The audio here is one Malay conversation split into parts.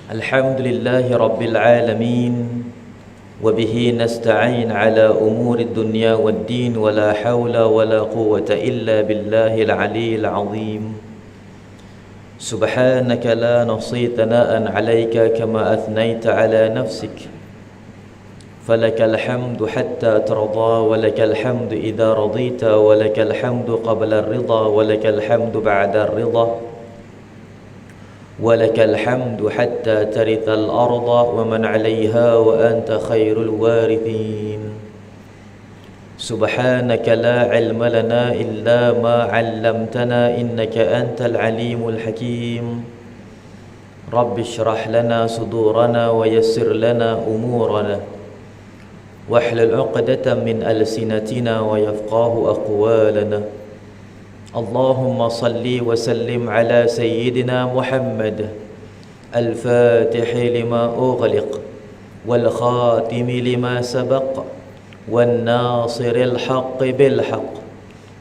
Alhamdulillahi Rabbil Alamin. Wabihi nasta'in ala umuri dunya wad din. Wa la hawla wa la quwwata illa billahil aliyyil azim. Subhanaka la nahsi thana'an 'alaika kama athnayta 'ala nafsik. Falakal hamdu hatta tarda wa lakal hamdu idza radita wa lakal hamdu qabla ar-ridha wa lakal hamdu ba'da ar-ridha. ولك الحمد حتى ترث الأرض ومن عليها وأنت خير الوارثين سبحانك لا علم لنا إلا ما علمتنا إنك أنت العليم الحكيم رب اشرح لنا صدورنا ويسر لنا أمورنا واحلل عقدة من ألسنتنا ويفقه أقوالنا اللهم صل وسلم على سيدنا محمد الفاتح لما أغلق والخاتم لما سبق والناصر الحق بالحق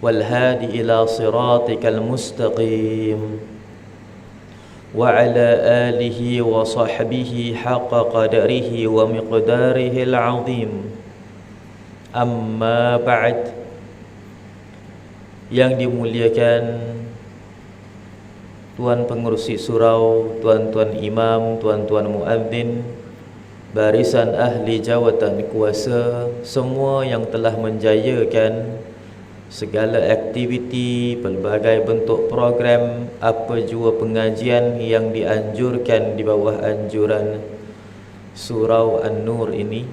والهادي إلى صراطك المستقيم وعلى آله وصحبه حق قدره ومقداره العظيم أما بعد. Yang dimuliakan Tuan Pengurusi Surau, Tuan-tuan Imam, Tuan-tuan Muadzin, barisan ahli jawatan kuasa, semua yang telah menjayakan segala aktiviti, pelbagai bentuk program, apa jua pengajian yang dianjurkan di bawah anjuran Surau An-Nur ini.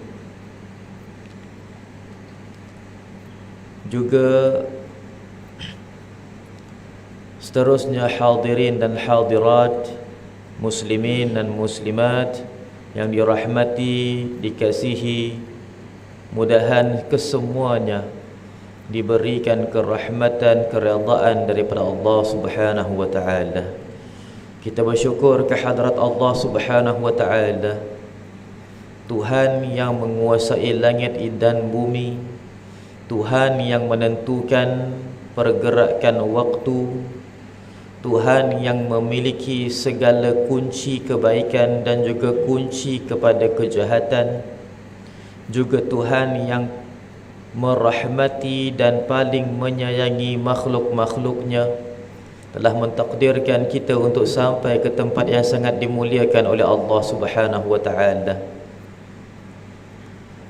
Juga seterusnya hadirin dan hadirat, muslimin dan muslimat yang dirahmati, dikasihi, mudahan kesemuanya diberikan kerahmatan, keredaan daripada Allah Subhanahu wa taala. Kita bersyukur kehadrat Allah Subhanahu wa taala, Tuhan yang menguasai langit dan bumi, Tuhan yang menentukan pergerakan waktu, Tuhan yang memiliki segala kunci kebaikan dan juga kunci kepada kejahatan, juga Tuhan yang merahmati dan paling menyayangi makhluk-makhluknya, telah mentakdirkan kita untuk sampai ke tempat yang sangat dimuliakan oleh Allah Subhanahu wa taala.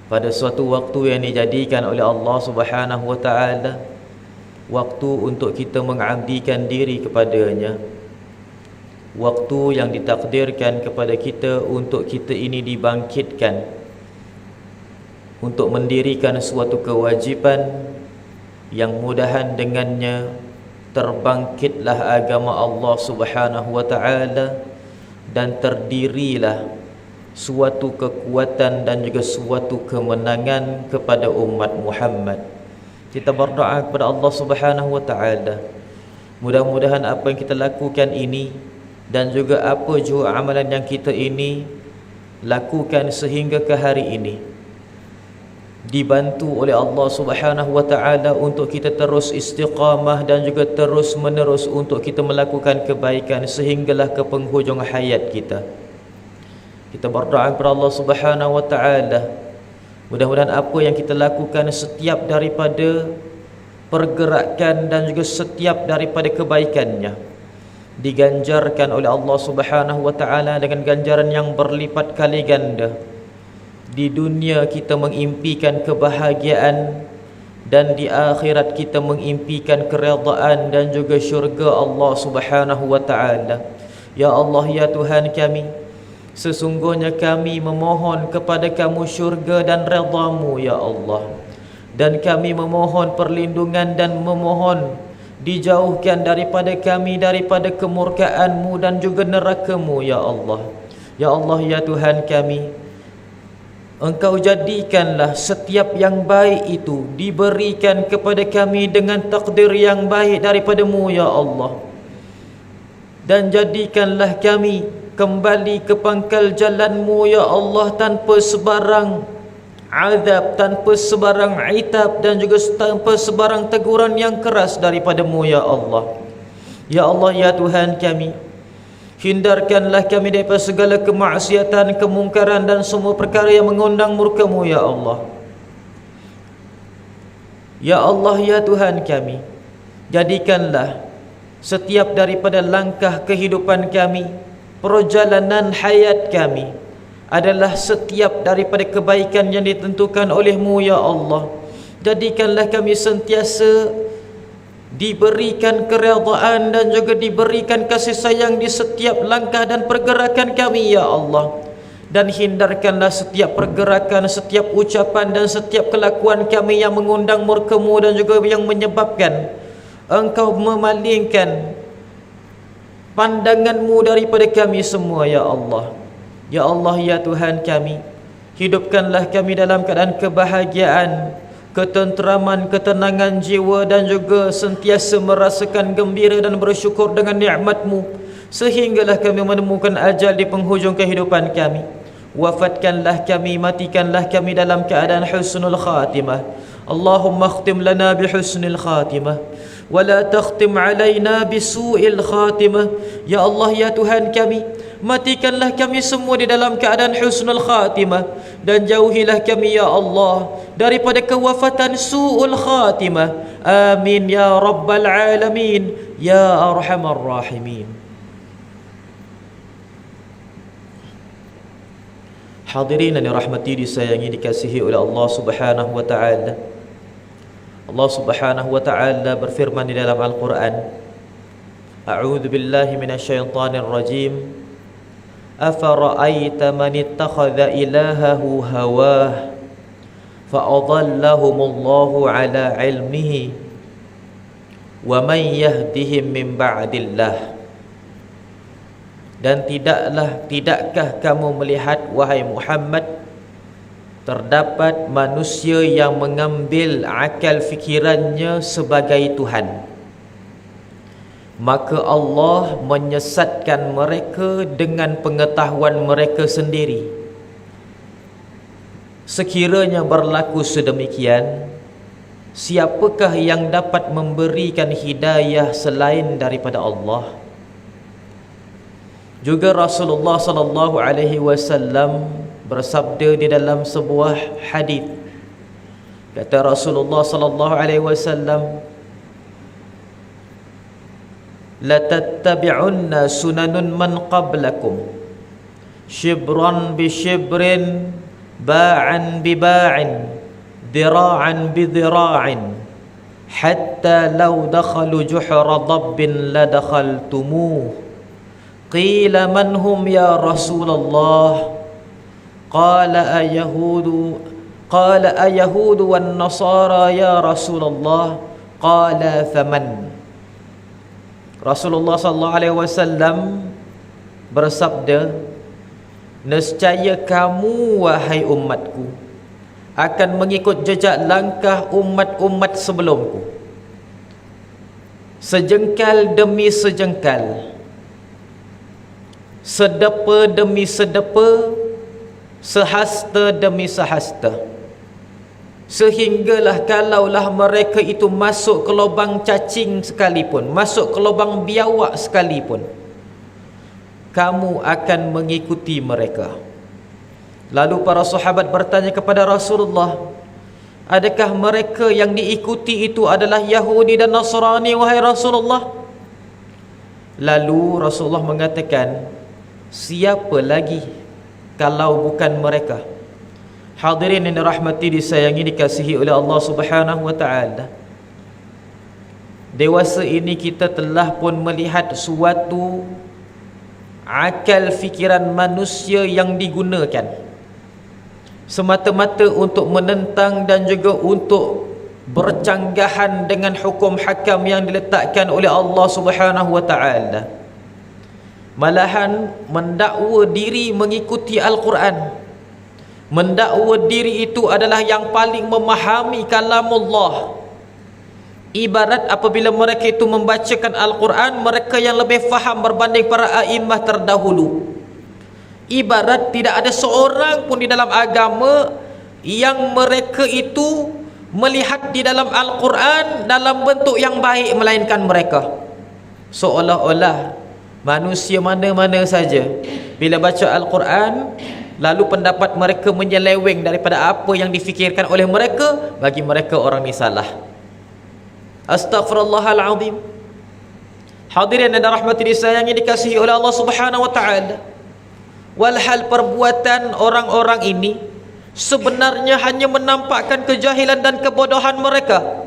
Pada suatu waktu yang dijadikan oleh Allah Subhanahu wa taala, waktu untuk kita mengabdikan diri kepadanya, waktu yang ditakdirkan kepada kita untuk kita ini dibangkitkan untuk mendirikan suatu kewajipan yang mudahan dengannya terbangkitlah agama Allah Subhanahu wa taala dan terdirilah suatu kekuatan dan juga suatu kemenangan kepada umat Muhammad. Kita berdoa kepada Allah Subhanahu wa taala, mudah-mudahan apa yang kita lakukan ini dan juga apa jua amalan yang kita ini lakukan sehingga ke hari ini dibantu oleh Allah Subhanahu wa taala untuk kita terus istiqamah dan juga terus menerus untuk kita melakukan kebaikan sehinggalah ke penghujung hayat kita. Kita berdoa kepada Allah Subhanahu wa taala, mudah-mudahan apa yang kita lakukan setiap daripada pergerakan dan juga setiap daripada kebaikannya diganjarkan oleh Allah Subhanahu wa taala dengan ganjaran yang berlipat kali ganda. Di dunia kita mengimpikan kebahagiaan dan di akhirat kita mengimpikan keredaan dan juga syurga Allah Subhanahu wa taala. Ya Allah, ya Tuhan kami, sesungguhnya kami memohon kepada kamu syurga dan redha-Mu ya Allah, dan kami memohon perlindungan dan memohon dijauhkan daripada kami daripada kemurkaan-Mu dan juga neraka-Mu ya Allah. Ya Allah, ya Tuhan kami, Engkau jadikanlah setiap yang baik itu diberikan kepada kami dengan takdir yang baik daripada-Mu ya Allah, dan jadikanlah kami kembali ke pangkal jalan-Mu ya Allah tanpa sebarang azab, tanpa sebarang itab dan juga tanpa sebarang teguran yang keras daripada-Mu ya Allah. Ya Allah, ya Tuhan kami, Hindarkanlah kami daripada segala kemaksiatan, kemungkaran dan semua perkara yang mengundang murka-Mu ya Allah. Ya Allah, ya Tuhan kami, jadikanlah setiap daripada langkah kehidupan kami, perjalanan hayat kami adalah setiap daripada kebaikan yang ditentukan oleh-Mu ya Allah. Jadikanlah kami sentiasa diberikan keredaan dan juga diberikan kasih sayang di setiap langkah dan pergerakan kami ya Allah. Dan hindarkanlah setiap pergerakan, setiap ucapan dan setiap kelakuan kami yang mengundang murka-Mu dan juga yang menyebabkan Engkau memalingkan pandangan-Mu daripada kami semua ya Allah. Ya Allah, ya Tuhan kami, hidupkanlah kami dalam keadaan kebahagiaan, ketenteraman, ketenangan jiwa dan juga sentiasa merasakan gembira dan bersyukur dengan nikmat-Mu sehinggalah kami menemukan ajal di penghujung kehidupan kami. Wafatkanlah kami, matikanlah kami dalam keadaan husnul khatimah. Allahumma khtim lana bihusnil khatimah wa la takhtim alaina bisu'il khatimah. Ya Allah, ya Tuhan kami, matikanlah kami semua di dalam keadaan husnul khatimah dan jauhilah kami ya Allah daripada kewafatan su'ul khatimah. Amin ya rabbal alamin ya arhamar rahimin. Hadirin yang dirahmati, disayangi, dikasihi oleh Allah Subhanahu wa taala. Allah Subhanahu wa taala berfirman di dalam Al-Qur'an, A'udzu billahi minasyaitonir rajim. Afara'aita man ittakhadha ilahahu hawah fa'adallahumullahu ala ilmihi wa man yahdihim min ba'dillah. Dan tidakkah kamu melihat, wahai Muhammad, terdapat manusia yang mengambil akal fikirannya sebagai Tuhan, maka Allah menyesatkan mereka dengan pengetahuan mereka sendiri. Sekiranya berlaku sedemikian, siapakah yang dapat memberikan hidayah selain daripada Allah? Juga Rasulullah sallallahu alaihi wasallam bersabda di dalam sebuah hadis. Kata Rasulullah sallallahu alaihi wasallam, la tattabi'unna sunanun man qablakum shibran bi shibrin ba'an bi ba'in dhira'an bi dhira'in hatta law dakhalu juhra dabbin la dakhaltumuh. Qila man hum ya Rasulullah? Qala ayahudu wan nasara ya Rasulullah? Qala faman. Rasulullah sallallahu alaihi wasallam bersabda, nescaya kamu wahai umatku akan mengikut jejak langkah umat-umat sebelumku, sejengkal demi sejengkal, sedepa demi sedepa, sehasta demi sehasta, sehinggalah kalaulah mereka itu masuk ke lubang cacing sekalipun, masuk ke lubang biawak sekalipun, kamu akan mengikuti mereka. Lalu para sahabat bertanya kepada Rasulullah, adakah mereka yang diikuti itu adalah Yahudi dan Nasrani wahai Rasulullah? Lalu Rasulullah mengatakan, siapa lagi kalau bukan mereka? Hadirin yang dirahmati, disayangi, dikasihi oleh Allah Subhanahu wa taala. Dewasa ini kita telah pun melihat suatu akal fikiran manusia yang digunakan semata-mata untuk menentang dan juga untuk bercanggahan dengan hukum hakam yang diletakkan oleh Allah Subhanahu wa taala. Malahan mendakwa diri mengikuti Al-Quran, mendakwa diri itu adalah yang paling memahami kalamullah. Ibarat apabila mereka itu membacakan Al-Quran, mereka yang lebih faham berbanding para a'immah terdahulu. Ibarat tidak ada seorang pun di dalam agama yang mereka itu melihat di dalam Al-Quran dalam bentuk yang baik melainkan mereka. Seolah-olah Manusia mana-mana saja bila baca Al-Quran, lalu pendapat mereka menyeleweng daripada apa yang difikirkan oleh mereka, bagi mereka orang ni salah. Astaghfirullahalazim. Hadirin dan rahmati disayangi dikasihi oleh Allah Subhanahu wa taala. Walhal perbuatan orang-orang ini sebenarnya hanya menampakkan kejahilan dan kebodohan mereka.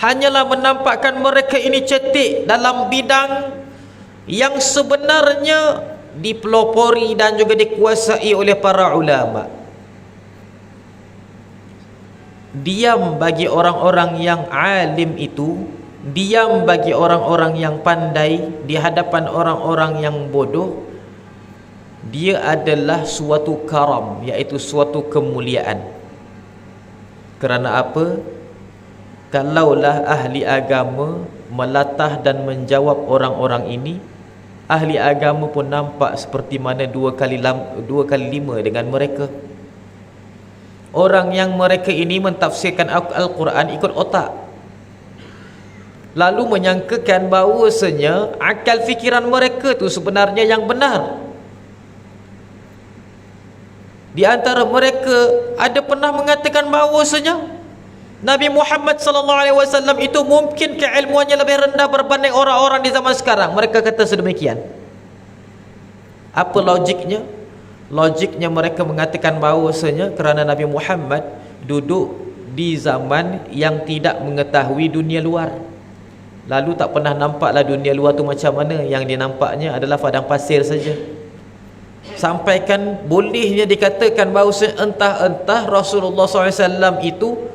Hanyalah menampakkan mereka ini cetek dalam bidang yang sebenarnya dipelopori dan juga dikuasai oleh para ulama. Diam bagi orang-orang yang alim itu, diam bagi orang-orang yang pandai di hadapan orang-orang yang bodoh, dia adalah suatu karam, iaitu suatu kemuliaan. Kerana apa? Kalaulah ahli agama melatah dan menjawab orang-orang ini, ahli agama pun nampak seperti mana 2 kali 5 dengan mereka. Orang yang mereka ini mentafsirkan Al-Quran ikut otak, lalu menyangkakan bahawasanya akal fikiran mereka tu sebenarnya yang benar. Di antara mereka ada pernah mengatakan bahawasanya Nabi Muhammad SAW itu mungkin keilmuannya lebih rendah berbanding orang-orang di zaman sekarang. Mereka kata sedemikian. Apa logiknya? Logiknya mereka mengatakan bahawasanya kerana Nabi Muhammad duduk di zaman yang tidak mengetahui dunia luar, lalu tak pernah nampaklah dunia luar tu macam mana. Yang dia nampaknya adalah padang pasir saja. Sampaikan bolehnya dikatakan bahawasanya entah-entah Rasulullah SAW itu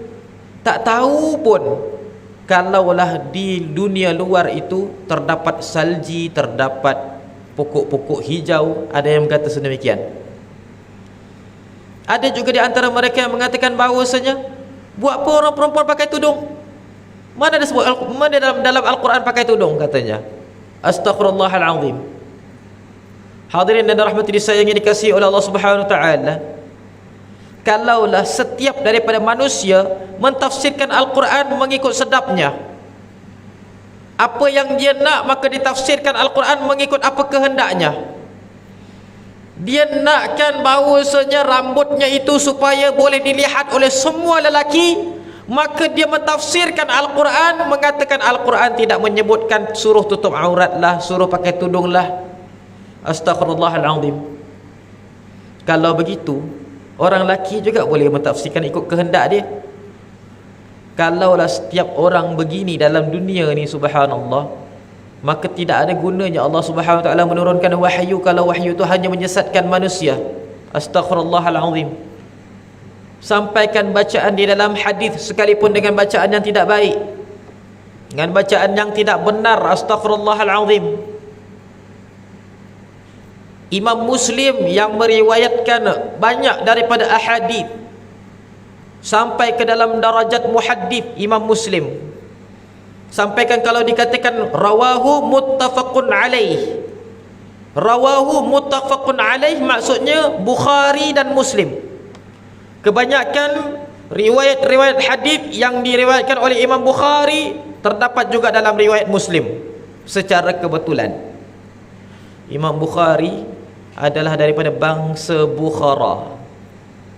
tak tahu pun kalaulah di dunia luar itu terdapat salji, terdapat pokok-pokok hijau. Ada yang berkata sedemikian. Ada juga di antara mereka yang mengatakan bahawasanya, buat apa orang perempuan pakai tudung? Mana ada sebut, mana dalam Al-Quran pakai tudung katanya. Astaghfirullahalazim. Hadirin dan rahmati disayangi dikasihi oleh Allah Subhanahu wa taala. Kalaulah setiap daripada manusia mentafsirkan Al-Quran mengikut sedapnya, apa yang dia nak maka ditafsirkan Al-Quran mengikut apa kehendaknya. Dia nakkan bahawasanya rambutnya itu supaya boleh dilihat oleh semua lelaki, maka dia mentafsirkan Al-Quran mengatakan Al-Quran tidak menyebutkan suruh tutup aurat lah, suruh pakai tudung lah. Astaghfirullahalazim. Kalau begitu, orang lelaki juga boleh mentafsirkan ikut kehendak dia. Kalaulah setiap orang begini dalam dunia ni, subhanallah, maka tidak ada gunanya Allah Subhanahu wa taala menurunkan wahyu kalau wahyu itu hanya menyesatkan manusia. Astaghfirullahalazim. Sampaikan bacaan di dalam hadis sekalipun dengan bacaan yang tidak baik, dengan bacaan yang tidak benar. Astaghfirullahalazim. Imam Muslim yang meriwayatkan banyak daripada ahadith sampai ke dalam darajat muhaddith, Imam Muslim sampaikan kalau dikatakan rawahu muttafaqun alaih, rawahu muttafaqun alaih maksudnya Bukhari dan Muslim. Kebanyakan riwayat-riwayat hadith yang diriwayatkan oleh Imam Bukhari terdapat juga dalam riwayat Muslim. Secara kebetulan Imam Bukhari adalah daripada bangsa Bukhara,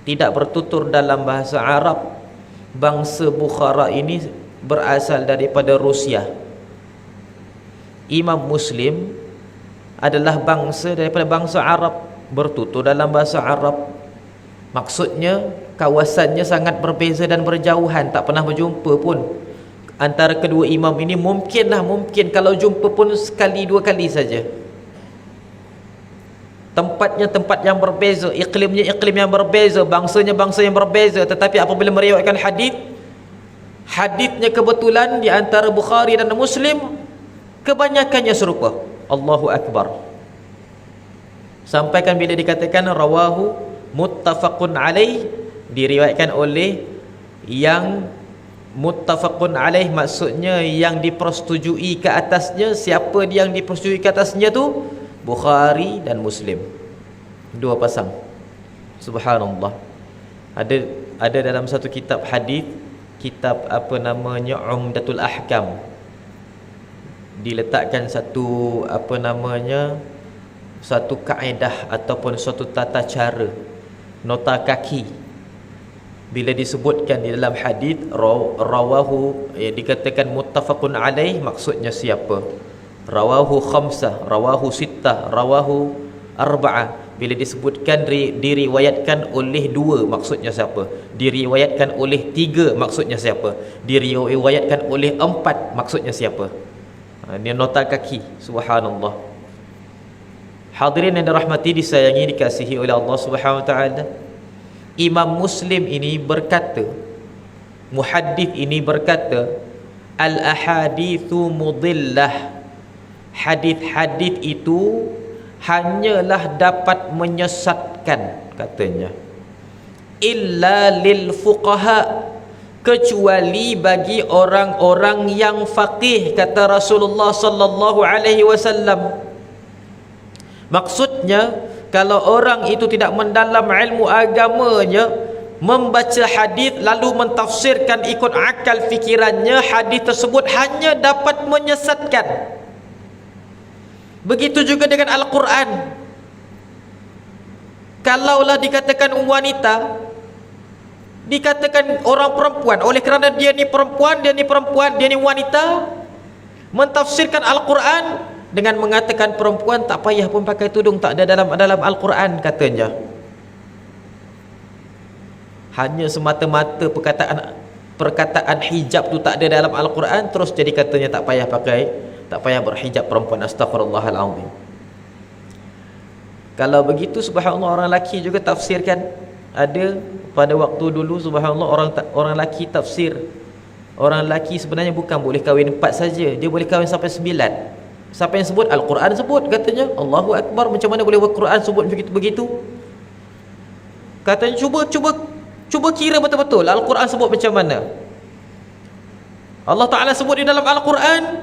tidak bertutur dalam bahasa Arab. Bangsa Bukhara ini berasal daripada Rusia. Imam Muslim adalah bangsa daripada bangsa Arab, bertutur dalam bahasa Arab. Maksudnya kawasannya sangat berbeza dan berjauhan, tak pernah berjumpa pun antara kedua imam ini. Mungkin kalau jumpa pun sekali dua kali saja. Tempatnya tempat yang berbeza, iklimnya iklim yang berbeza, bangsanya bangsa yang berbeza, tetapi apabila meriwayatkan hadis, hadisnya kebetulan di antara Bukhari dan Muslim kebanyakannya serupa. Allahu Akbar. Sampaikan bila dikatakan rawahu muttafaqun alaih, diriwayatkan oleh yang muttafaqun alaih maksudnya yang dipersetujui ke atasnya. Siapa yang dipersetujui ke atasnya tu? Bukhari dan Muslim, dua pasang. Subhanallah. Ada dalam satu kitab hadis, kitab apa namanya, Umdatul Ahkam, diletakkan satu satu kaedah ataupun satu tata cara, nota kaki. Bila disebutkan di dalam hadis rawahu, dikatakan muttafaqun alaih, maksudnya siapa? Rawahu khamsah, rawahu sittah, rawahu arba'ah. Bila disebutkan diriwayatkan oleh 2, maksudnya siapa? Diriwayatkan oleh 3, maksudnya siapa? Diriwayatkan oleh 4, maksudnya siapa? Ini nota kaki. Subhanallah. Hadirin yang dirahmati, disayangi, dikasihi oleh Allah Subhanahu wa taala, Imam Muslim ini berkata, muhaddits ini berkata, al-ahaditsu mudillah, hadis-hadis itu hanyalah dapat menyesatkan, katanya, illa lil fuqaha, kecuali bagi orang-orang yang faqih, kata Rasulullah sallallahu alaihi wasallam. Maksudnya, kalau orang itu tidak mendalam ilmu agamanya, membaca hadis lalu mentafsirkan ikut akal fikirannya, hadis tersebut hanya dapat menyesatkan. Begitu juga dengan Al-Quran. Kalaulah dikatakan wanita, dikatakan orang perempuan, oleh kerana dia ni perempuan, dia ni wanita, mentafsirkan Al-Quran dengan mengatakan perempuan tak payah pun pakai tudung, tak ada dalam Al-Quran, katanya. Hanya semata-mata perkataan hijab tu tak ada dalam Al-Quran, terus jadi katanya tak payah berhijab perempuan. Astaghfirullahalazim. Kalau begitu, subhanallah, orang lelaki juga tafsirkan. Ada pada waktu dulu, subhanallah, orang lelaki tafsir. Orang lelaki sebenarnya bukan boleh kahwin 4 saja, dia boleh kahwin sampai 9. Siapa yang sebut? Al-Quran sebut, katanya. Allahu Akbar, macam mana boleh Al-Quran sebut begitu? Katanya cuba kira betul-betul Al-Quran sebut macam mana. Allah Ta'ala sebut di dalam Al-Quran,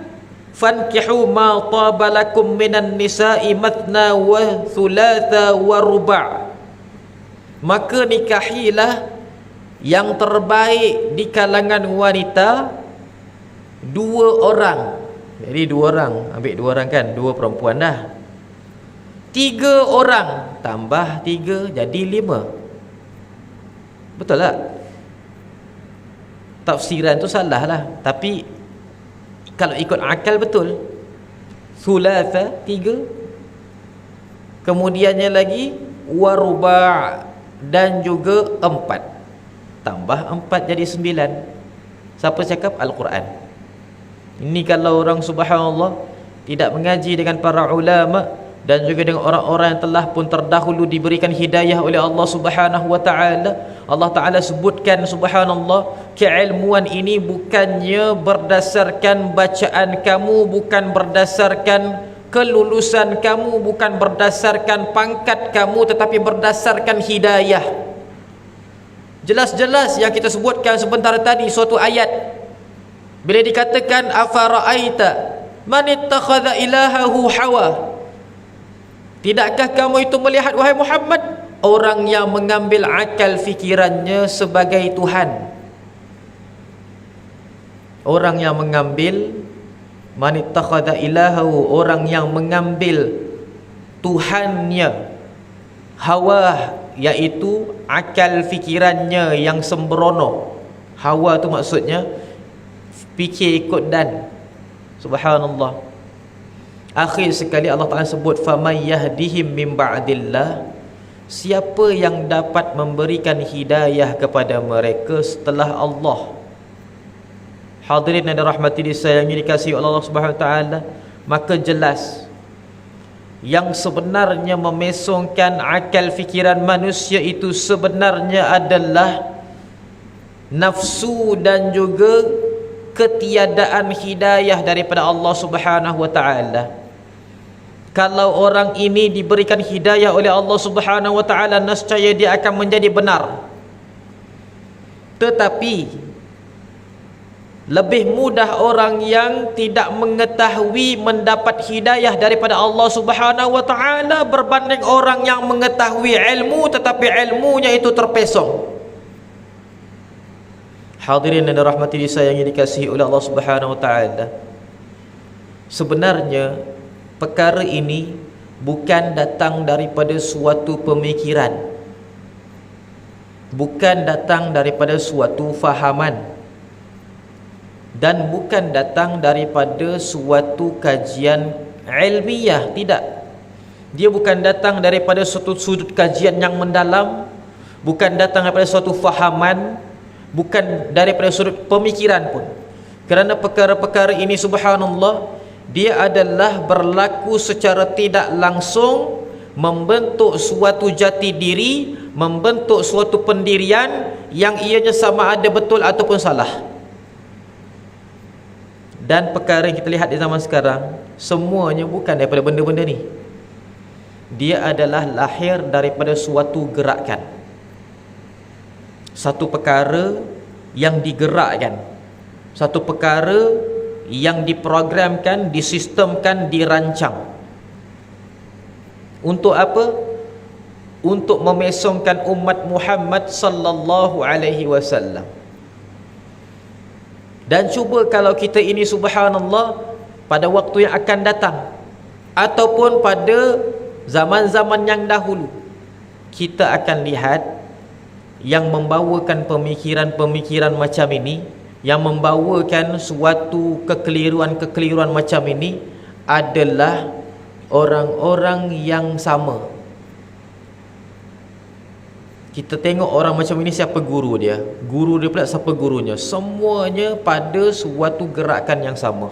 fankihu ma taba lakum minan nisa'i mathna wa thulatha wa ruba', maka nikahilah yang terbaik di kalangan wanita 2 orang. Jadi 2 orang, ambil 2 orang kan, 2 perempuan dah. 3 orang tambah 3 jadi 5. Betul tak? Tafsiran tu salah lah, tapi kalau ikut akal betul. Thulatha 3, kemudiannya lagi waruba' dan juga 4, tambah 4 jadi 9. Siapa cakap? Al-Quran. Ini kalau orang, subhanallah, tidak mengaji dengan para ulama dan juga dengan orang-orang yang telah pun terdahulu diberikan hidayah oleh Allah Subhanahu wa taala. Allah Taala sebutkan, subhanallah, keilmuan ini bukannya berdasarkan bacaan kamu, bukan berdasarkan kelulusan kamu, bukan berdasarkan pangkat kamu, tetapi berdasarkan hidayah. Jelas-jelas yang kita sebutkan sebentar tadi, suatu ayat bila dikatakan afara'aita man ittakhadha ilahahu hawa, tidakkah kamu itu melihat, wahai Muhammad, orang yang mengambil akal fikirannya sebagai Tuhan. Orang yang mengambil, man ittakhadha ilahahu, orang yang mengambil Tuhannya, hawa, iaitu akal fikirannya yang sembrono. Hawa tu maksudnya fikir ikut dan. Subhanallah. Akhir sekali Allah Ta'ala sebut, faman yahdihim min ba'dillah, siapa yang dapat memberikan hidayah kepada mereka setelah Allah. Hadirin yang dirahmati, disayangi, dikasihi oleh Allah Subhanahu wa taala, maka jelas yang sebenarnya memesongkan akal fikiran manusia itu sebenarnya adalah nafsu dan juga ketiadaan hidayah daripada Allah Subhanahu wa taala. Kalau orang ini diberikan hidayah oleh Allah Subhanahu wa taala, nescaya dia akan menjadi benar. Tetapi lebih mudah orang yang tidak mengetahui mendapat hidayah daripada Allah Subhanahu wa taala berbanding orang yang mengetahui ilmu tetapi ilmunya itu terpesong. Hadirin yang dirahmati, disayangi, dikasihi oleh Allah Subhanahu wa taala, Sebenarnya perkara ini bukan datang daripada suatu pemikiran, bukan datang daripada suatu fahaman, dan bukan datang daripada suatu kajian ilmiah. Tidak. Dia bukan datang daripada suatu sudut kajian yang mendalam, bukan datang daripada suatu fahaman, bukan daripada sudut pemikiran pun. Kerana perkara-perkara ini, subhanallah, dia adalah berlaku secara tidak langsung, membentuk suatu jati diri, membentuk suatu pendirian yang ianya sama ada betul ataupun salah. Dan perkara yang kita lihat di zaman sekarang, semuanya bukan daripada benda-benda ni. Dia adalah lahir daripada suatu gerakan, satu perkara yang digerakkan, satu perkara yang diprogramkan, disistemkan, dirancang. Untuk apa? Untuk memesongkan umat Muhammad sallallahu alaihi wasallam. Dan cuba kalau kita ini, subhanallah, pada waktu yang akan datang ataupun pada zaman-zaman yang dahulu, kita akan lihat yang membawakan pemikiran-pemikiran macam ini, yang membawakan suatu kekeliruan-kekeliruan macam ini adalah orang-orang yang sama. Kita tengok orang macam ini, siapa guru dia, guru dia pula siapa gurunya, semuanya pada suatu gerakan yang sama.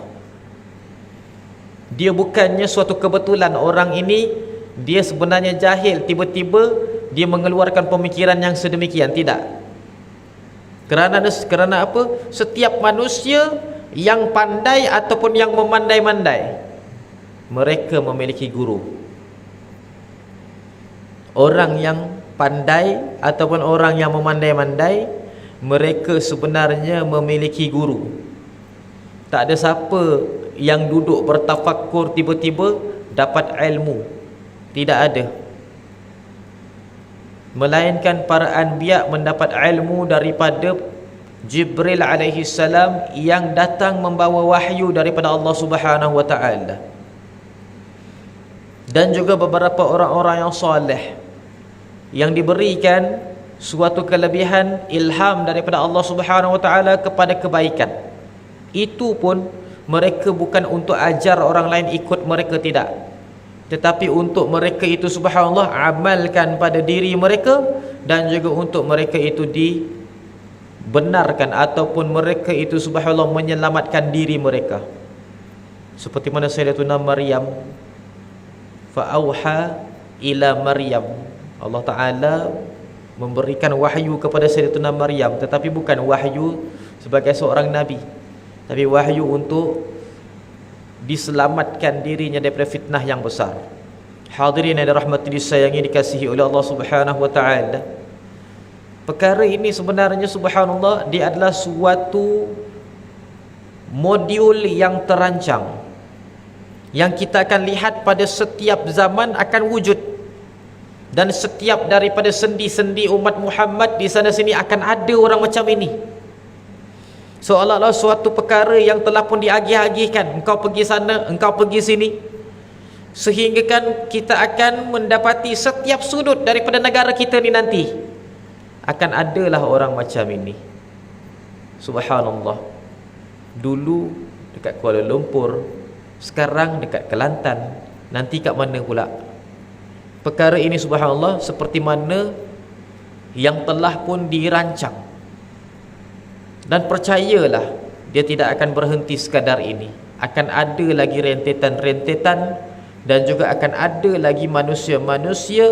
Dia bukannya suatu kebetulan orang ini dia sebenarnya jahil, tiba-tiba dia mengeluarkan pemikiran yang sedemikian. Tidak. Kerana apa? Setiap manusia yang pandai ataupun yang memandai-mandai, mereka memiliki guru. Orang yang pandai ataupun orang yang memandai-mandai, mereka sebenarnya memiliki guru. Tak ada siapa yang duduk bertafakkur tiba-tiba dapat ilmu. Tidak ada. Melainkan para anbiya mendapat ilmu daripada Jibril alaihi salam yang datang membawa wahyu daripada Allah Subhanahu wa taala. Dan juga beberapa orang-orang yang soleh yang diberikan suatu kelebihan ilham daripada Allah Subhanahu wa taala kepada kebaikan. Itu pun mereka bukan untuk ajar orang lain ikut mereka, tidak, tetapi untuk mereka itu, subhanallah, amalkan pada diri mereka, dan juga untuk mereka itu dibenarkan ataupun mereka itu, subhanallah, menyelamatkan diri mereka. Seperti mana Sayyidatuna Maryam, fa'auha ila Maryam, Allah Ta'ala memberikan wahyu kepada Sayyidatuna Maryam, tetapi bukan wahyu sebagai seorang Nabi, tapi wahyu untuk diselamatkan dirinya daripada fitnah yang besar. Hadirin yang dirahmati, disayangi, dikasihi oleh Allah Subhanahu wa taala, perkara ini sebenarnya, subhanallah, dia adalah suatu modul yang terancang, yang kita akan lihat pada setiap zaman akan wujud. Dan setiap daripada sendi-sendi umat Muhammad di sana sini akan ada orang macam ini. Seolah-olah suatu perkara yang telah pun diagih-agihkan, engkau pergi sana, engkau pergi sini, sehingga kan kita akan mendapati setiap sudut daripada negara kita ni nanti akan adalah orang macam ini. Subhanallah. Dulu dekat Kuala Lumpur, sekarang dekat Kelantan, nanti kat mana pula? Perkara ini, subhanallah, seperti mana yang telah pun dirancang. Dan percayalah, dia tidak akan berhenti sekadar ini. Akan ada lagi rentetan-rentetan, dan juga akan ada lagi manusia-manusia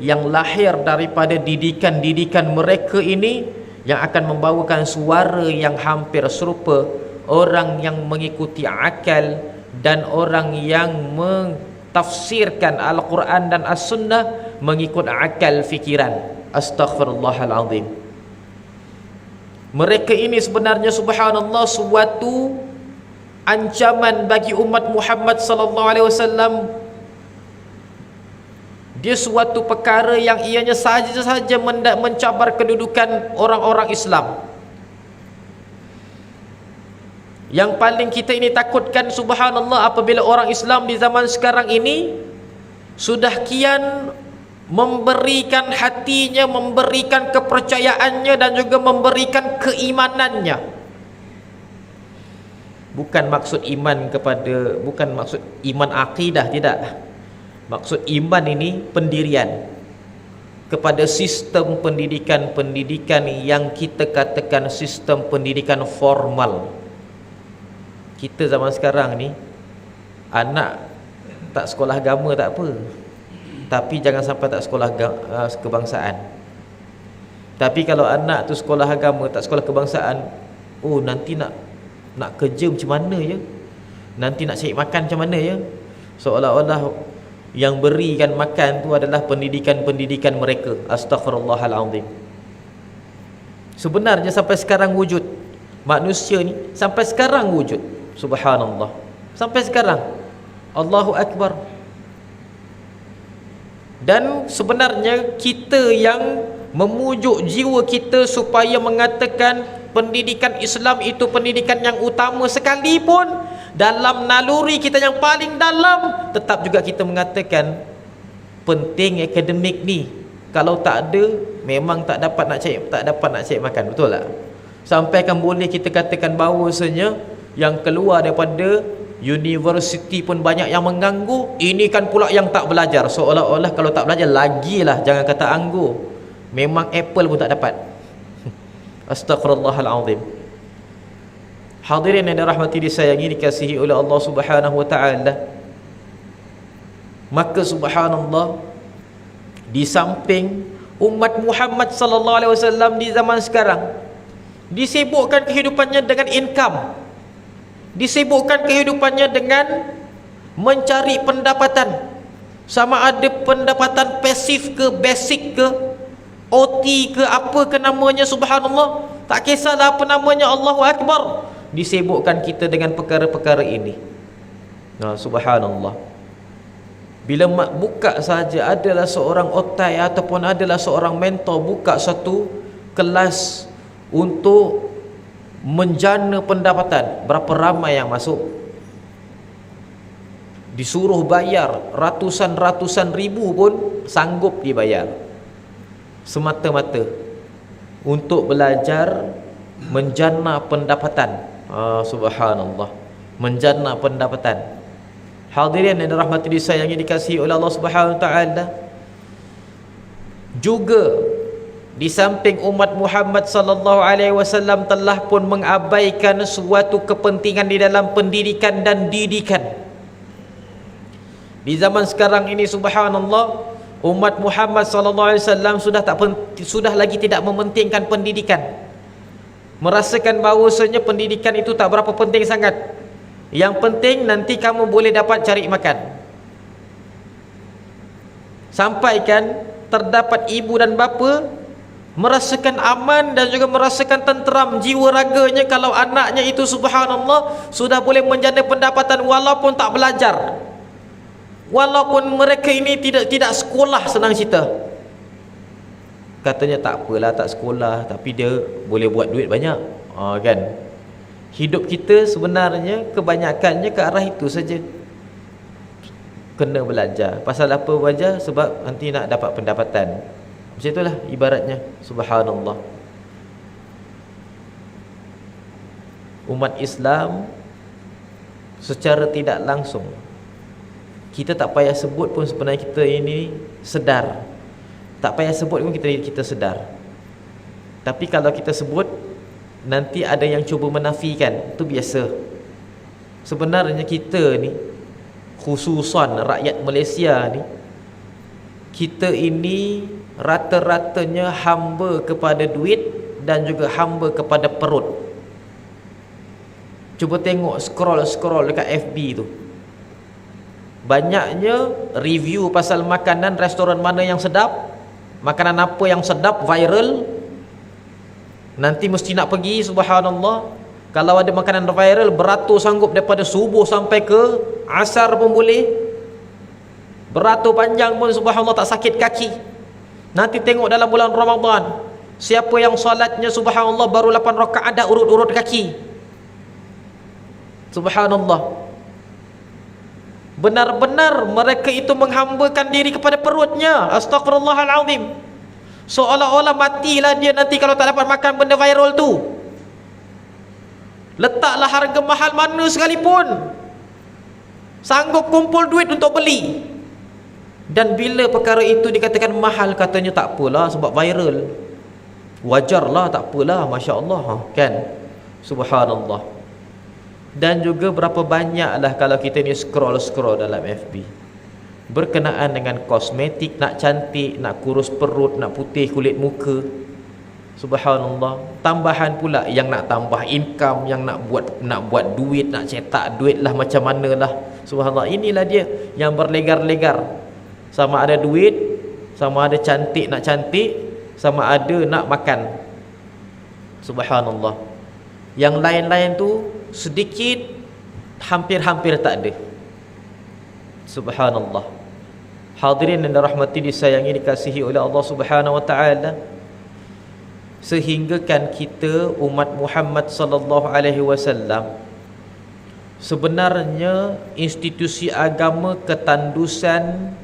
yang lahir daripada didikan-didikan mereka ini, yang akan membawakan suara yang hampir serupa orang yang mengikuti akal dan orang yang mentafsirkan Al-Quran dan As-Sunnah mengikut akal fikiran. Astaghfirullahalazim. Mereka ini sebenarnya, subhanallah, suatu ancaman bagi umat Muhammad sallallahu alaihi wasallam. Dia suatu perkara yang ianya saja mencabar kedudukan orang-orang Islam. Yang paling kita ini takutkan, subhanallah, apabila orang Islam di zaman sekarang ini sudah kian memberikan hatinya, memberikan kepercayaannya dan juga memberikan keimanannya. Bukan maksud iman kepada, bukan maksud iman akidah, tidak. Maksud iman ini pendirian kepada sistem pendidikan yang kita katakan sistem pendidikan formal. Kita zaman sekarang ni, anak tak sekolah agama tak apa, tapi jangan sampai tak sekolah kebangsaan. Tapi kalau anak tu sekolah agama tak sekolah kebangsaan, oh nanti nak kerja macam mana ya, nanti nak cari makan macam mana ya. Seolah-olah yang berikan makan tu adalah pendidikan mereka. Astaghfirullahalazim. Sebenarnya sampai sekarang wujud manusia ni, sampai sekarang wujud, subhanallah, sampai sekarang. Allahu Akbar. Dan sebenarnya kita yang memujuk jiwa kita supaya mengatakan pendidikan Islam itu pendidikan yang utama, sekalipun dalam naluri kita yang paling dalam tetap juga kita mengatakan penting akademik ni. Kalau tak ada, memang tak dapat nak cari makan, betul tak? Sampai kan boleh kita katakan bahawasanya yang keluar daripada universiti pun banyak yang mengganggu. Ini kan pula yang tak belajar, seolah-olah kalau tak belajar lagilah, jangan kata anggur, memang apple pun tak dapat. Astaghfirullahalazim. Hadirin yang dirahmati, disayangi, dikasihi oleh Allah Subhanahu wa taala. Maka subhanallah, di samping umat Muhammad sallallahu alaihi wasallam di zaman sekarang disibukkan kehidupannya dengan income, disibukkan kehidupannya dengan mencari pendapatan, sama ada pendapatan pasif ke basic ke OT ke apa ke namanya, subhanallah, tak kisahlah apa namanya, Allahu Akbar. Disibukkan kita dengan perkara-perkara ini. Nah, subhanallah. Bila mak buka saja, adalah seorang otai ataupun adalah seorang mentor buka satu kelas untuk menjana pendapatan, berapa ramai yang masuk? Disuruh bayar ratusan ribu pun sanggup dibayar, semata-mata untuk belajar menjana pendapatan. Subhanallah, menjana pendapatan. Hadirin yang dirahmati, disayangi, dikasihi oleh Allah Subhanahu wa taala, juga di samping umat Muhammad sallallahu alaihi wasallam telah pun mengabaikan suatu kepentingan di dalam pendidikan dan didikan. Di zaman sekarang ini, subhanallah, umat Muhammad sallallahu alaihi wasallam sudah lagi tidak mementingkan pendidikan. Merasakan bahawasanya pendidikan itu tak berapa penting sangat. Yang penting nanti kamu boleh dapat cari makan. Sampaikan terdapat ibu dan bapa merasakan aman dan juga merasakan tenteram jiwa raganya kalau anaknya itu, subhanallah, sudah boleh menjana pendapatan walaupun tak belajar, walaupun mereka ini tidak sekolah. Senang cerita, katanya tak apalah tak sekolah, tapi dia boleh buat duit banyak. Kan, hidup kita sebenarnya kebanyakannya ke arah itu saja. Kena belajar. Pasal apa belajar? Sebab nanti nak dapat pendapatan. Macam itulah ibaratnya, subhanallah. Umat Islam secara tidak langsung, kita tak payah sebut pun sebenarnya kita ini sedar. Tak payah sebut pun kita sedar. Tapi kalau kita sebut, nanti ada yang cuba menafikan. Itu biasa. Sebenarnya kita ni, khususan rakyat Malaysia ni, kita ini rata-ratanya hamba kepada duit dan juga hamba kepada perut. Cuba tengok, scroll dekat FB tu, banyaknya review pasal makanan, restoran mana yang sedap, makanan apa yang sedap, viral. Nanti mesti nak pergi, subhanallah. Kalau ada makanan viral, beratur sanggup daripada subuh sampai ke asar pun boleh. Beratur panjang pun, subhanallah, tak sakit kaki. Nanti tengok dalam bulan Ramadan, siapa yang salatnya, subhanallah, baru 8 rakaat dah urut-urut kaki. Subhanallah. Benar-benar mereka itu menghambakan diri kepada perutnya. Astagfirullahalazim. Seolah-olah matilah dia nanti kalau tak dapat makan benda viral tu. Letaklah harga mahal mana sekalipun, sanggup kumpul duit untuk beli. Dan bila perkara itu dikatakan mahal, katanya tak apalah sebab viral, wajarlah, tak apalah, Masya Allah, kan? Subhanallah. Dan juga berapa banyaklah kalau kita ni scroll dalam FB berkenaan dengan kosmetik, nak cantik, nak kurus perut, nak putih kulit muka. Subhanallah. Tambahan pula yang nak tambah income, yang nak buat duit, nak cetak duit lah macam manalah. Subhanallah. Inilah dia yang berlegar-legar. Sama ada duit, sama ada cantik, nak cantik, sama ada nak makan. Subhanallah. Yang lain-lain tu sedikit, hampir-hampir tak ada. Subhanallah. Hadirin yang dirahmati, disayangi, dikasihi oleh Allah Subhanahu wa taala, sehinggakan kita umat Muhammad sallallahu alaihi wasallam sebenarnya institusi agama ketandusan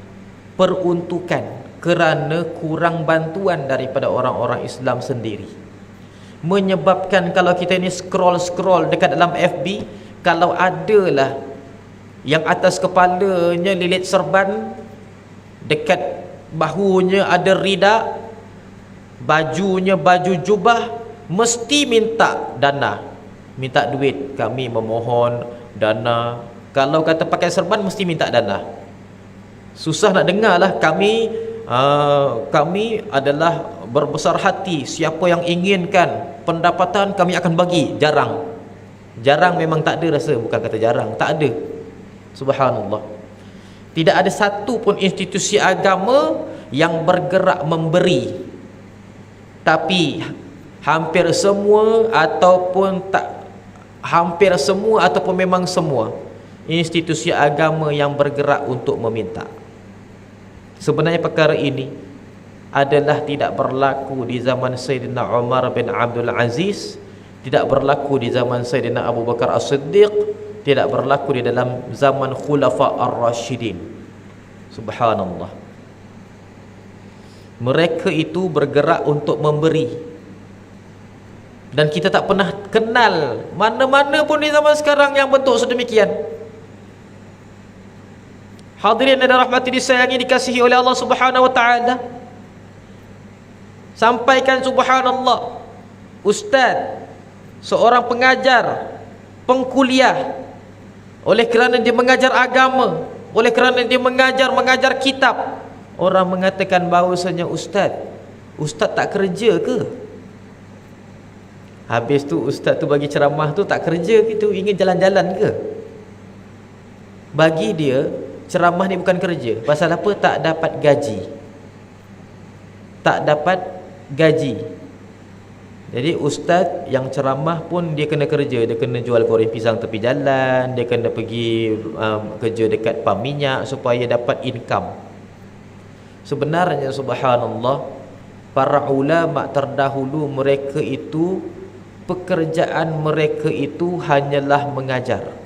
peruntukan kerana kurang bantuan daripada orang-orang Islam sendiri, menyebabkan kalau kita ni scroll dekat dalam FB, kalau adalah yang atas kepalanya lilit serban, dekat bahunya ada ridak, bajunya baju jubah, mesti minta dana, minta duit. Kami memohon dana. Kalau kata pakai serban mesti minta dana. Susah nak dengar lah. Kami adalah berbesar hati, siapa yang inginkan pendapatan kami akan bagi. Jarang memang tak ada rasa, bukan kata jarang, tak ada. Subhanallah. Tidak ada satu pun institusi agama yang bergerak memberi. Tapi hampir semua ataupun memang semua institusi agama yang bergerak untuk meminta. Sebenarnya perkara ini adalah tidak berlaku di zaman Sayyidina Umar bin Abdul Aziz, tidak berlaku di zaman Sayyidina Abu Bakar As-Siddiq, tidak berlaku di dalam zaman Khulafa Ar-Rashidin. Subhanallah. Mereka itu bergerak untuk memberi. Dan kita tak pernah kenal mana-mana pun di zaman sekarang yang bentuk sedemikian. Hadirin dan rahmati, disayangi, dikasihi oleh Allah Subhanahu wa taala. Sampaikan subhanallah, ustaz, seorang pengajar, pengkuliah, oleh kerana dia mengajar agama, oleh kerana dia mengajar kitab, orang mengatakan bahawasanya ustaz tak kerja ke? Habis tu ustaz tu bagi ceramah tu tak kerja gitu, ingin jalan-jalan ke? Bagi dia ceramah ni bukan kerja. Pasal apa? Tak dapat gaji. Tak dapat gaji. Jadi ustaz yang ceramah pun dia kena kerja. Dia kena jual goreng pisang tepi jalan, dia kena pergi kerja dekat pam minyak supaya dapat income. Sebenarnya subhanallah, para ulama terdahulu mereka itu, pekerjaan mereka itu hanyalah mengajar.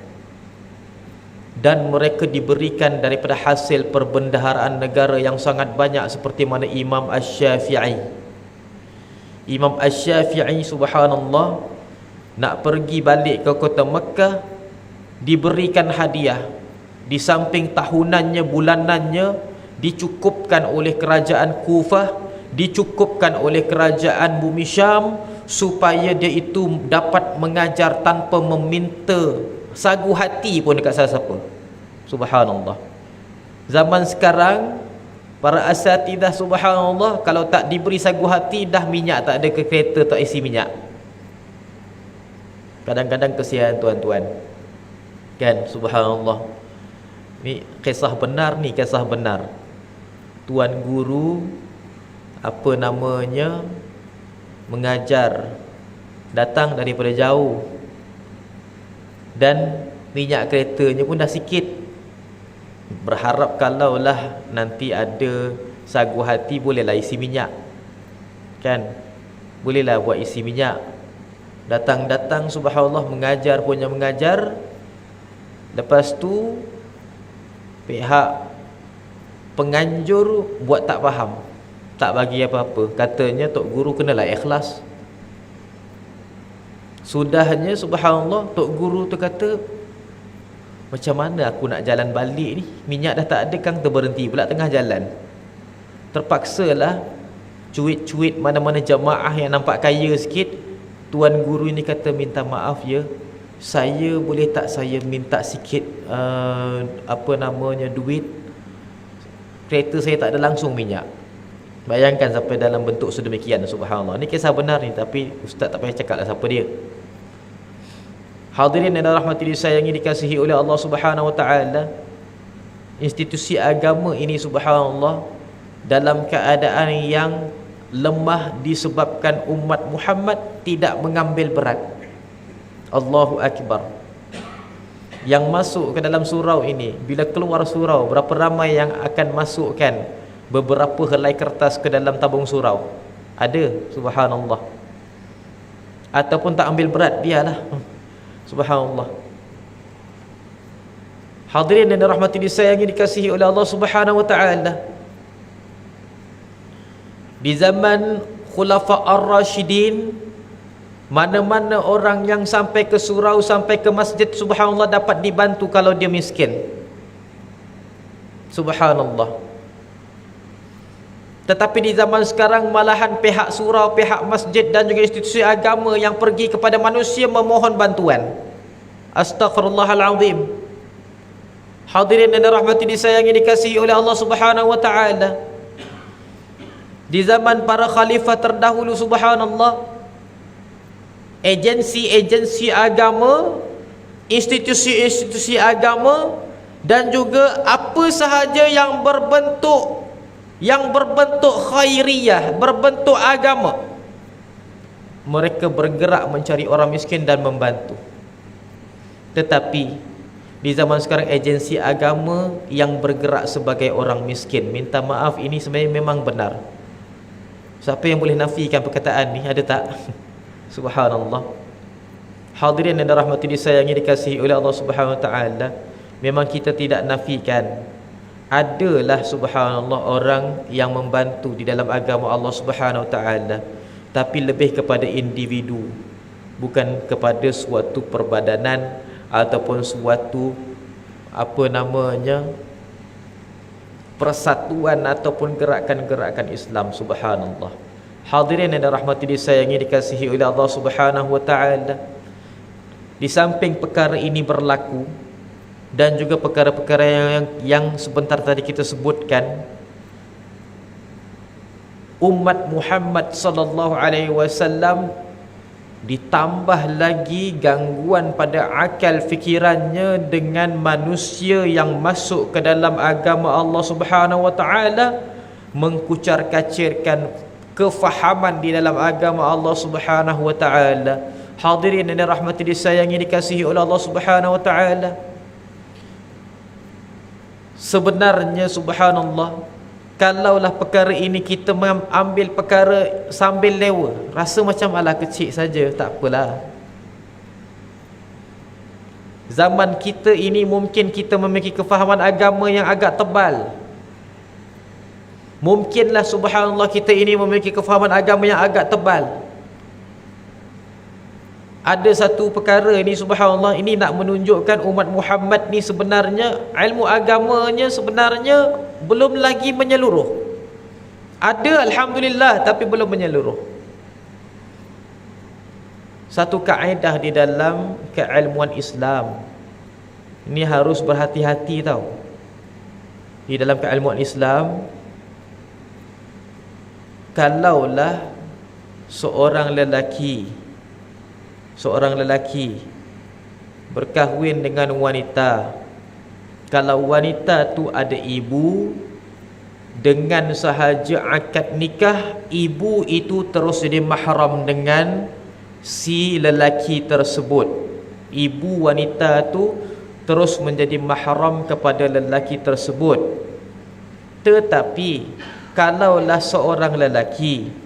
Dan mereka diberikan daripada hasil perbendaharaan negara yang sangat banyak, seperti mana Imam Asy-Syafi'i. Imam Asy-Syafi'i subhanallah nak pergi balik ke kota Mekah, diberikan hadiah. Di samping tahunannya, bulanannya dicukupkan oleh kerajaan Kufah, dicukupkan oleh kerajaan Bumi Syam, supaya dia itu dapat mengajar tanpa meminta sagu hati pun dekat siapa-siapa. Subhanallah. Zaman sekarang para asatidah subhanallah, kalau tak diberi sagu hati, dah minyak tak ada ke kereta, tak isi minyak. Kadang-kadang kesian tuan-tuan, kan? Subhanallah. Ni kisah benar, ni kisah benar. Tuan guru apa namanya mengajar, datang daripada jauh, dan minyak keretanya pun dah sikit. Berharap kalaulah nanti ada sagu hati, bolehlah isi minyak, kan? Bolehlah buat isi minyak. Datang-datang subhanallah, mengajar punya mengajar, Lepas tu pihak penganjur buat tak faham, tak bagi apa-apa. Katanya tok guru kenalah ikhlas. Sudahnya subhanallah, tok guru tu kata, macam mana aku nak jalan balik ni, minyak dah tak ada, kang terberhenti pula tengah jalan. Terpaksalah cuit-cuit mana-mana jamaah yang nampak kaya sikit. Tuan guru ini kata, minta maaf ya, saya boleh tak saya minta sikit duit, kereta saya tak ada langsung minyak. Bayangkan sampai dalam bentuk sedemikian, subhanallah. Ni kisah benar ni, tapi ustaz tak payah cakap lah siapa dia. Hadirin yang dirahmati disayangi dikasihi oleh Allah Subhanahu wa taala, institusi agama ini subhanallah dalam keadaan yang lemah disebabkan umat Muhammad tidak mengambil berat. Allahu akbar. Yang masuk ke dalam surau ini, bila keluar surau, berapa ramai yang akan masukkan beberapa helai kertas ke dalam tabung surau? Ada, subhanallah. Ataupun tak ambil berat, dialah. Subhanallah. Hadirin dan rahmati disayangi dikasihi oleh Allah Subhanahu wa taala, di zaman Khulafa ar-Rasyidin, mana-mana orang yang sampai ke surau, sampai ke masjid, subhanallah, dapat dibantu kalau dia miskin. Subhanallah. Tetapi di zaman sekarang malahan pihak surau, pihak masjid dan juga institusi agama yang pergi kepada manusia memohon bantuan. Astaghfirullahalazim. Hadirin dan rahmati disayangi dikasihi oleh Allah Subhanahu wa taala, di zaman para khalifah terdahulu subhanallah, agensi-agensi agama, institusi-institusi agama dan juga apa sahaja yang berbentuk khairiyah, berbentuk agama, mereka bergerak mencari orang miskin dan membantu. Tetapi di zaman sekarang agensi agama yang bergerak sebagai orang miskin, minta maaf, ini sebenarnya memang benar. Siapa yang boleh nafikan perkataan ni? Ada tak? Subhanallah. Hadirin yang dirahmati disayangi dikasihi oleh Allah Subhanahu wa taala, memang kita tidak nafikan adalah subhanallah orang yang membantu di dalam agama Allah Subhanahu wa taala, tapi lebih kepada individu, bukan kepada suatu perbadanan ataupun suatu persatuan ataupun gerakan-gerakan Islam, subhanallah. Hadirin yang dirahmati disayangi dikasihi oleh Allah Subhanahu wa taala, di samping perkara ini berlaku dan juga perkara-perkara yang sebentar tadi kita sebutkan, umat Muhammad sallallahu alaihi wasallam ditambah lagi gangguan pada akal fikirannya dengan manusia yang masuk ke dalam agama Allah Subhanahu wa taala, mengkucar-kacirkan kefahaman di dalam agama Allah Subhanahu wa taala. Hadirin yang dirahmati disayangi dikasihi oleh Allah Subhanahu wa taala, sebenarnya subhanallah, kalaulah perkara ini kita mengambil perkara sambil lewa, rasa macam alah kecil saja, tak apalah. Zaman kita ini mungkin kita memiliki kefahaman agama yang agak tebal. Mungkinlah subhanallah kita ini memiliki kefahaman agama yang agak tebal. Ada satu perkara ni subhanallah, ini nak menunjukkan umat Muhammad ni sebenarnya ilmu agamanya sebenarnya belum lagi menyeluruh. Ada alhamdulillah, tapi belum menyeluruh. Satu kaedah di dalam keilmuan Islam, ini harus berhati-hati tau. Di dalam keilmuan Islam, kalaulah seorang lelaki berkahwin dengan wanita, kalau wanita tu ada ibu, dengan sahaja akad nikah, ibu itu terus jadi mahram dengan si lelaki tersebut. Ibu wanita tu terus menjadi mahram kepada lelaki tersebut. Tetapi kalaulah seorang lelaki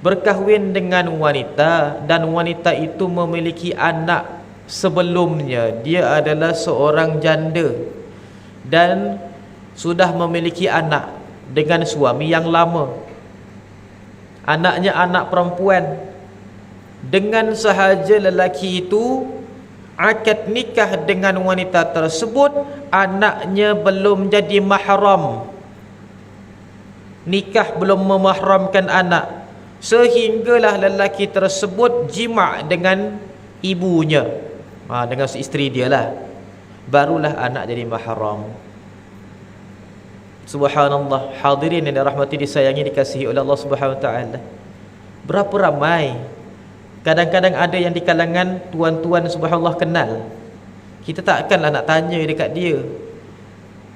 berkahwin dengan wanita dan wanita itu memiliki anak sebelumnya dia adalah seorang janda dan sudah memiliki anak dengan suami yang lama. Anaknya anak perempuan. Dengan sahaja lelaki itu akad nikah dengan wanita tersebut, anaknya belum jadi mahram. Nikah belum memahramkan anak, sehinggalah lelaki tersebut jima' dengan ibunya, dengan isteri dia lah, barulah anak jadi mahram. Subhanallah. Hadirin yang dirahmati, disayangi, dikasihi oleh Allah Subhanahu wa taala. Berapa ramai, kadang-kadang ada yang di kalangan tuan-tuan subhanallah kenal, kita takkanlah nak tanya dekat dia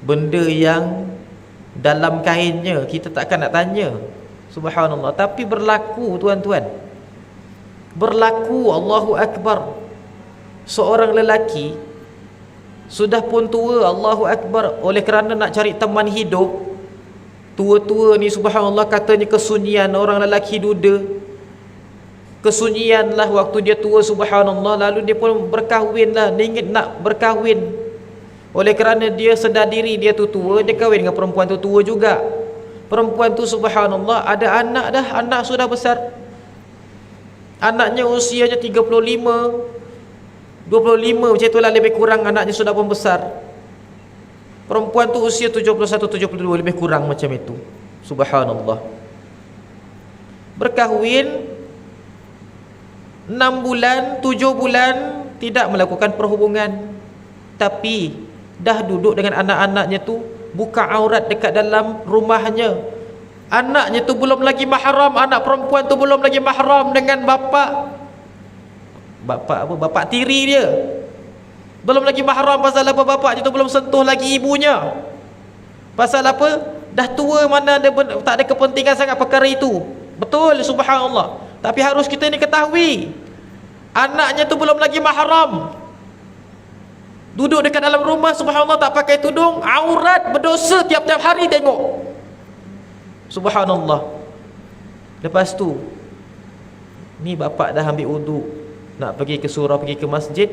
benda yang dalam kainnya, kita takkan nak tanya. Subhanallah. Tapi berlaku tuan-tuan, berlaku. Allahu Akbar. Seorang lelaki sudah pun tua, Allahu Akbar, oleh kerana nak cari teman hidup. Tua-tua ni subhanallah, katanya kesunyian orang lelaki duda. Kesunyian lah waktu dia tua subhanallah. Lalu dia pun berkahwin lah, dia ingin nak berkahwin. Oleh kerana dia sedar diri dia tu tua, dia kahwin dengan perempuan tu tua juga. Perempuan tu subhanallah ada anak dah, anak sudah besar. Anaknya usianya 35, 25 macam itulah, lebih kurang anaknya sudah pun besar. Perempuan tu usia 71, 72, lebih kurang macam itu. Subhanallah. Berkahwin 6 bulan, 7 bulan tidak melakukan perhubungan, tapi dah duduk dengan anak-anaknya tu, buka aurat dekat dalam rumahnya. Anaknya tu belum lagi mahram, anak perempuan tu belum lagi mahram dengan bapa tiri dia. Belum lagi mahram. Pasal apa? Bapa dia tu belum sentuh lagi ibunya. Pasal apa? Dah tua, mana ada, tak ada kepentingan sangat perkara itu. Betul, subhanallah. Tapi harus kita ni ketahui, anaknya tu belum lagi mahram, duduk dekat dalam rumah subhanallah, tak pakai tudung, aurat, berdosa tiap-tiap hari tengok. Subhanallah. Lepas tu ni bapak dah ambil wuduk, nak pergi ke surau, pergi ke masjid,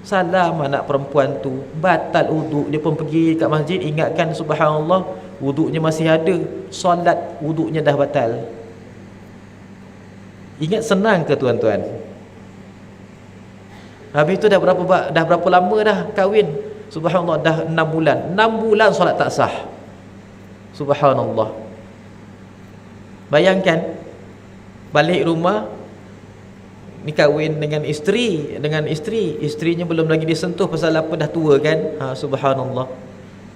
salam anak perempuan tu, batal wuduk. Dia pun pergi kat masjid, ingatkan subhanallah wuduknya masih ada, solat wuduknya dah batal. Ingat senang ke tuan-tuan? Habis tu dah berapa lama dah kahwin? Subhanallah, dah 6 bulan. 6 bulan solat tak sah. Subhanallah. Bayangkan, balik rumah, ni kahwin dengan isteri, isterinya belum lagi disentuh. Pasal apa? Dah tua kan. Subhanallah.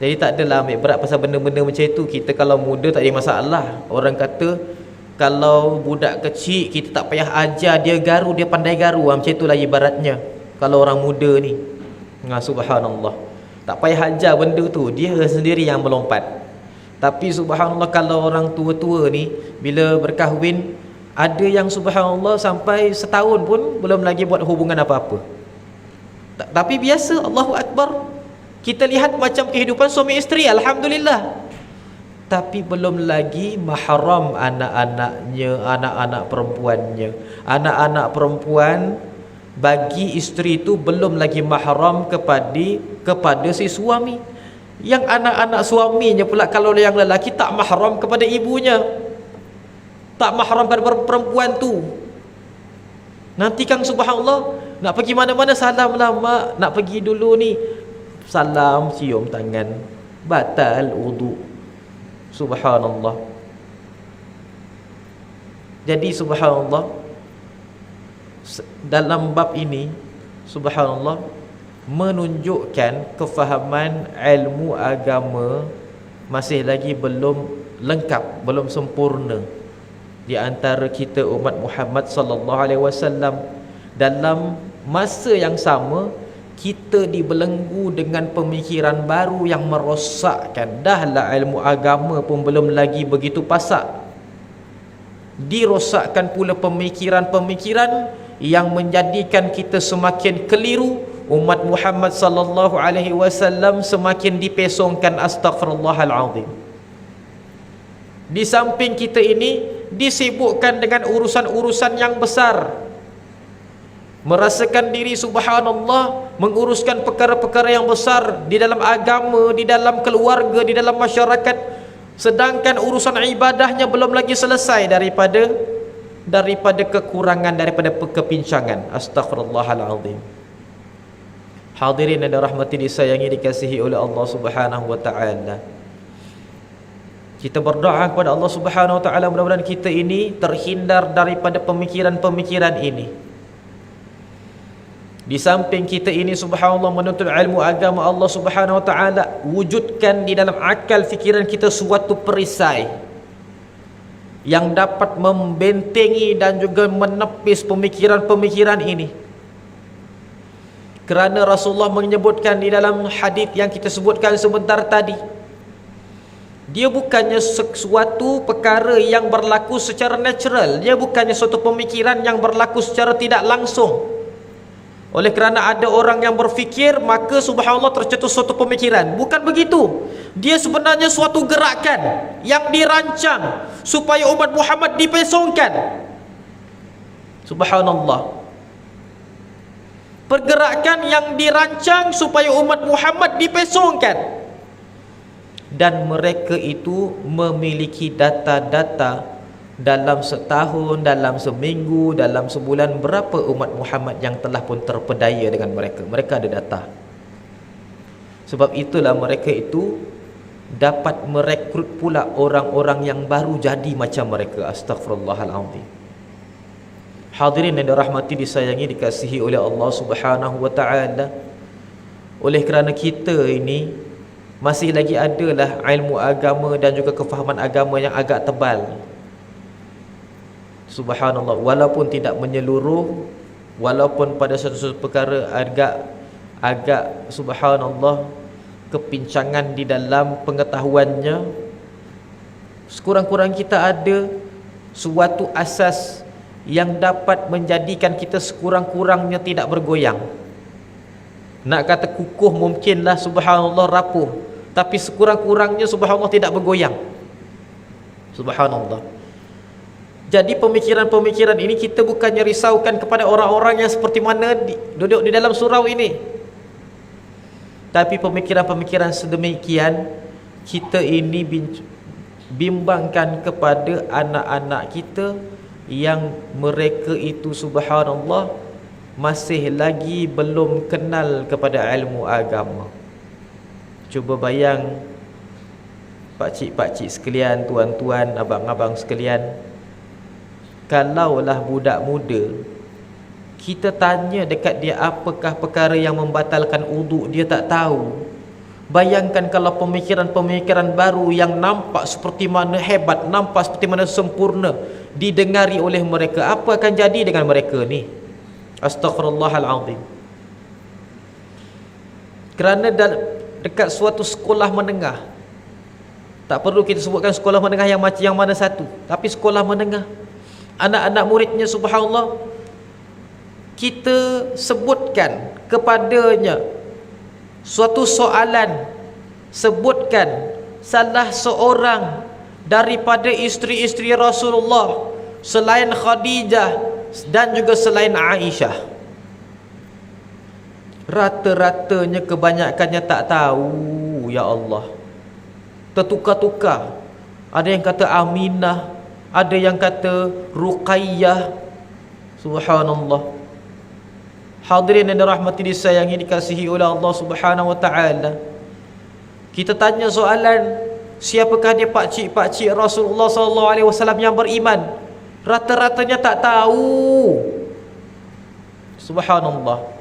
Jadi tak adalah ambil berat pasal benda-benda macam itu. Kita kalau muda tak ada masalah. Orang kata kalau budak kecil kita tak payah ajar dia garu, dia pandai garu. Macam itulah ibaratnya kalau orang muda ni. Subhanallah. Tak payah ajar benda tu, dia sendiri yang melompat. Tapi subhanallah kalau orang tua-tua ni bila berkahwin, ada yang subhanallah sampai setahun pun belum lagi buat hubungan apa-apa. Tapi biasa, Allahu Akbar. Kita lihat macam kehidupan suami isteri, alhamdulillah. Tapi belum lagi mahram anak-anaknya, anak-anak perempuannya. Anak-anak perempuan bagi isteri itu belum lagi mahram kepada si suami. Yang anak-anak suaminya pula, kalau yang lelaki, tak mahram kepada ibunya, tak mahram pada perempuan tu. Nanti kan subhanallah, nak pergi mana-mana salam lah mak, nak pergi dulu ni, salam, cium tangan, batal wudu. Subhanallah. Jadi subhanallah, dalam bab ini subhanallah menunjukkan kefahaman ilmu agama masih lagi belum lengkap, belum sempurna di antara kita umat Muhammad sallallahu alaihi wasallam. Dalam masa yang sama, kita dibelenggu dengan pemikiran baru yang merosakkan. Dahlah ilmu agama pun belum lagi begitu pasak, dirosakkan pula pemikiran-pemikiran yang menjadikan kita semakin keliru. Umat Muhammad sallallahu alaihi wasallam semakin dipesongkan, astaghfirullahalazim. Di samping kita ini disibukkan dengan urusan-urusan yang besar, merasakan diri subhanallah menguruskan perkara-perkara yang besar di dalam agama, di dalam keluarga, di dalam masyarakat, sedangkan urusan ibadahnya belum lagi selesai daripada kekurangan, daripada kepincangan. Astaghfirullahalazim. Hadirin yang dirahmati, disayangi, dikasihi oleh Allah Subhanahu wa taala. Kita berdoa kepada Allah Subhanahu wa taala, mudah-mudahan kita ini terhindar daripada pemikiran-pemikiran ini. Di samping kita ini subhanallah menuntut ilmu agama, Allah Subhanahu wa taala wujudkan di dalam akal fikiran kita suatu perisai yang dapat membentengi dan juga menepis pemikiran-pemikiran ini. Kerana Rasulullah menyebutkan di dalam hadis yang kita sebutkan sebentar tadi, dia bukannya sesuatu perkara yang berlaku secara natural, dia bukannya suatu pemikiran yang berlaku secara tidak langsung. Oleh kerana ada orang yang berfikir, maka subhanallah tercetus suatu pemikiran. Bukan begitu. Dia sebenarnya suatu gerakan yang dirancang supaya umat Muhammad dipesongkan. Subhanallah. Pergerakan yang dirancang supaya umat Muhammad dipesongkan. Dan mereka itu memiliki data-data dalam setahun, dalam seminggu, dalam sebulan, berapa umat Muhammad yang telah pun terpedaya dengan mereka. Mereka ada data. Sebab itulah mereka itu dapat merekrut pula orang-orang yang baru jadi macam mereka. Astaghfirullahaladzim. Hadirin yang dirahmati, disayangi, dikasihi oleh Allah Subhanahu wa taala. Oleh kerana kita ini masih lagi adalah ilmu agama dan juga kefahaman agama yang agak tebal. Subhanallah, walaupun tidak menyeluruh, walaupun pada satu perkara agak subhanallah kepincangan di dalam pengetahuannya, sekurang-kurang kita ada suatu asas yang dapat menjadikan kita sekurang-kurangnya tidak bergoyang. Nak kata kukuh mungkinlah subhanallah rapuh, tapi sekurang-kurangnya subhanallah tidak bergoyang. Subhanallah. Jadi pemikiran-pemikiran ini kita bukannya risaukan kepada orang-orang yang seperti mana duduk di dalam surau ini, tapi pemikiran-pemikiran sedemikian kita ini bimbangkan kepada anak-anak kita yang mereka itu subhanallah masih lagi belum kenal kepada ilmu agama. Cuba bayang pakcik-pakcik sekalian, tuan-tuan, abang-abang sekalian, kalaulah budak muda kita tanya dekat dia apakah perkara yang membatalkan uduk, dia tak tahu. Bayangkan kalau pemikiran-pemikiran baru yang nampak seperti mana hebat, nampak seperti mana sempurna didengari oleh mereka, apa akan jadi dengan mereka ni? Astaghfirullahalazim. Kerana dekat suatu sekolah menengah, tak perlu kita sebutkan sekolah menengah yang macam yang mana satu, tapi sekolah menengah, anak-anak muridnya subhanallah, kita sebutkan kepadanya suatu soalan, sebutkan salah seorang daripada isteri-isteri Rasulullah selain Khadijah dan juga selain Aisyah. Rata-ratanya kebanyakannya tak tahu, ya Allah. Tertukar-tukar. Ada yang kata Aminah, ada yang kata Ruqayyah. Subhanallah. Hadirin yang dirahmati, disayangi, dikasihi oleh Allah Subhanahu wa taala. Kita tanya soalan, siapakah dia pakcik-pakcik Rasulullah sallallahu alaihi wasallam yang beriman? Rata-ratanya tak tahu. Subhanallah.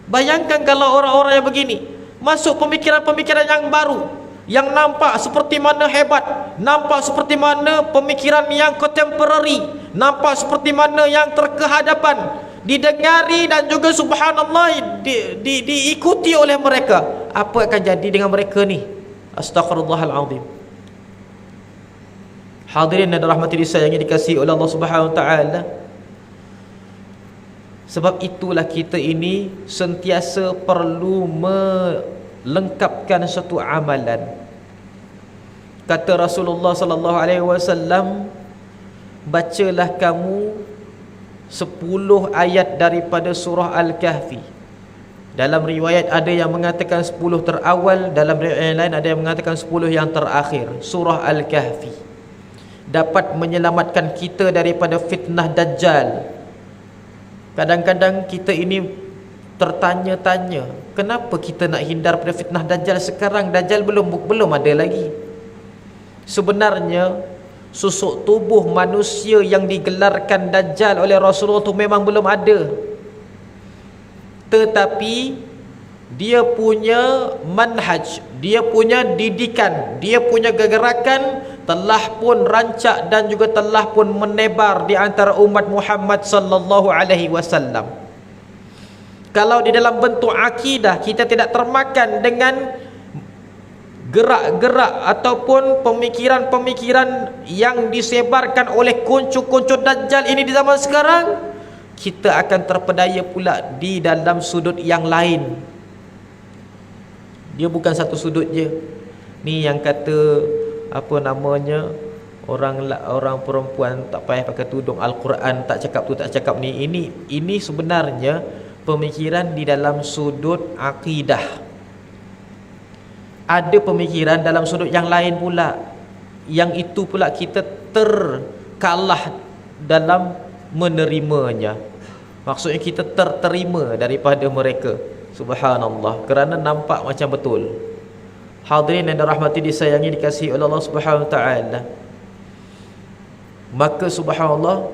Bayangkan kalau orang-orang yang begini masuk pemikiran-pemikiran yang baru, yang nampak seperti mana hebat, nampak seperti mana pemikiran yang contemporary, nampak seperti mana yang terkehadapan, didengari dan juga subhanallah diikuti oleh mereka. Apa akan jadi dengan mereka ni? Astaghfirullahalazim. Hadirin dan rahmati disayangi, dikasihi oleh Allah Subhanahu wa taala. Sebab itulah kita ini sentiasa perlu melengkapkan satu amalan. Kata Rasulullah sallallahu alaihi wasallam, bacalah kamu 10 ayat daripada surah Al-Kahfi. Dalam riwayat ada yang mengatakan 10 terawal, dalam riwayat yang lain ada yang mengatakan 10 yang terakhir. Surah Al-Kahfi dapat menyelamatkan kita daripada fitnah Dajjal. Kadang-kadang kita ini tertanya-tanya, kenapa kita nak hindar pada fitnah Dajjal sekarang? Dajjal belum ada lagi. Sebenarnya susuk tubuh manusia yang digelarkan Dajjal oleh Rasulullah tu memang belum ada, tetapi dia punya manhaj, dia punya didikan, dia punya gerakan telah pun rancak dan juga telah pun menebar di antara umat Muhammad sallallahu alaihi wasallam. Kalau di dalam bentuk akidah kita tidak termakan dengan gerak-gerak ataupun pemikiran-pemikiran yang disebarkan oleh kuncu-kuncu Dajjal ini di zaman sekarang, kita akan terpedaya pula di dalam sudut yang lain. Dia bukan satu sudut je. Ni yang kata apa namanya, orang perempuan tak payah pakai tudung, Al-Quran tak cakap tu tak cakap ni. Ini sebenarnya pemikiran di dalam sudut akidah. Ada pemikiran dalam sudut yang lain pula, yang itu pula kita terkalah dalam menerimanya. Maksudnya kita terterima daripada mereka. Subhanallah, kerana nampak macam betul. Hadirin yang dirahmati, disayangi, dikasihi oleh Allah Subhanahu wa taala. Maka subhanallah,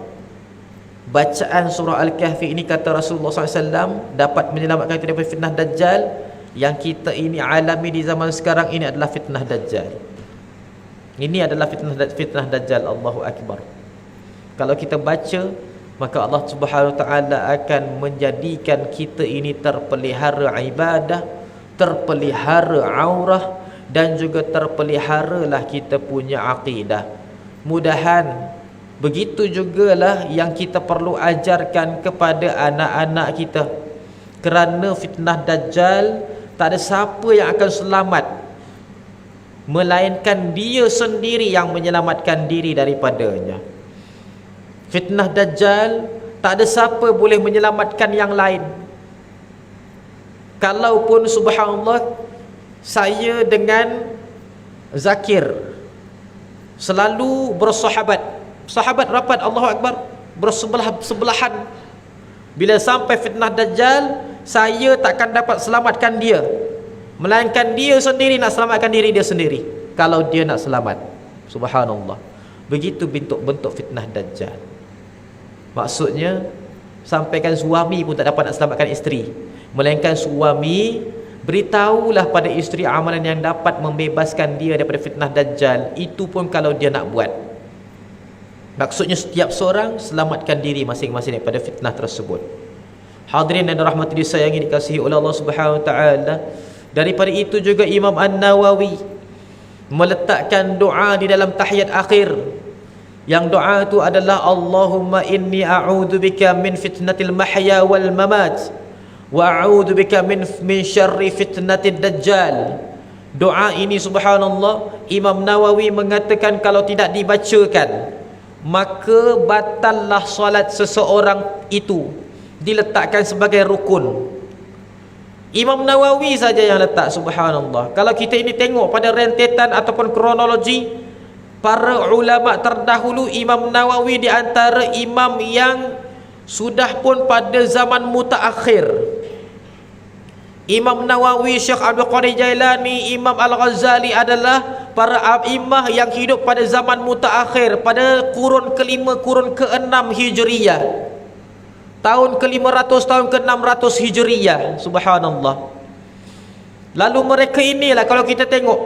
bacaan surah Al-Kahfi ini, kata Rasulullah SAW, dapat menyelamatkan kita daripada fitnah Dajjal. Yang kita ini alami di zaman sekarang ini adalah fitnah Dajjal. Ini adalah fitnah Dajjal. Allahu Akbar. Kalau kita baca, maka Allah Subhanahu wa taala akan menjadikan kita ini terpelihara ibadah, terpelihara aurah, dan juga terpeliharalah kita punya akidah. Mudahan begitu jugalah yang kita perlu ajarkan kepada anak-anak kita. Kerana fitnah Dajjal, tak ada siapa yang akan selamat melainkan dia sendiri yang menyelamatkan diri daripadanya. Fitnah Dajjal, tak ada siapa boleh menyelamatkan yang lain. Kalaupun subhanallah, saya dengan Zakir selalu bersahabat, sahabat rapat, Allahu Akbar, bersebelahan. Bila sampai fitnah Dajjal, saya takkan dapat selamatkan dia, melainkan dia sendiri nak selamatkan diri dia sendiri kalau dia nak selamat. Subhanallah. Begitu bentuk fitnah Dajjal. Maksudnya, sampaikan suami pun tak dapat nak selamatkan isteri, melainkan suami beritahulah pada isteri amalan yang dapat membebaskan dia daripada fitnah Dajjal. Itu pun kalau dia nak buat. Maksudnya setiap seorang selamatkan diri masing-masing daripada fitnah tersebut. Hadirin yang dirahmati, disayangi, dikasihi oleh Allah Subhanahu wa taala. Daripada itu juga Imam An-Nawawi meletakkan doa di dalam tahiyat akhir. Yang doa itu adalah Allahumma inni a'udzubika min fitnatil mahya wal mamat wa a'udzubika min syarri fitnatid dajjal. Doa ini subhanallah, Imam Nawawi mengatakan kalau tidak dibacakan, maka batallah solat seseorang itu, diletakkan sebagai rukun. Imam Nawawi saja yang letak, subhanallah. Kalau kita ini tengok pada rentetan ataupun kronologi para ulama terdahulu, Imam Nawawi di antara imam yang sudah pun pada zaman mutaakhir. Imam Nawawi, Syekh Abdul Qadir Jailani, Imam Al-Ghazali adalah para imam yang hidup pada zaman mutaakhir, pada kurun ke-5, kurun ke-6 Hijriyah, tahun ke-500, tahun ke-600 Hijriyah. Subhanallah. Lalu mereka inilah, kalau kita tengok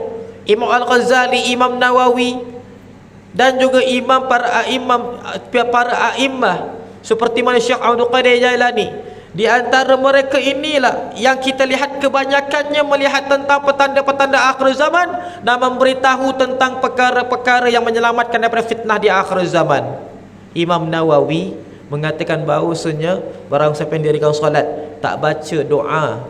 Imam Al-Ghazali, Imam Nawawi, dan juga imam para a'immah seperti mana Syekh Abdul Qadir Jailani, di antara mereka inilah yang kita lihat kebanyakannya melihat tentang petanda-petanda akhir zaman dan memberitahu tentang perkara-perkara yang menyelamatkan daripada fitnah di akhir zaman. Imam Nawawi mengatakan bahawasanya barang siapa yang dirikan solat tak baca doa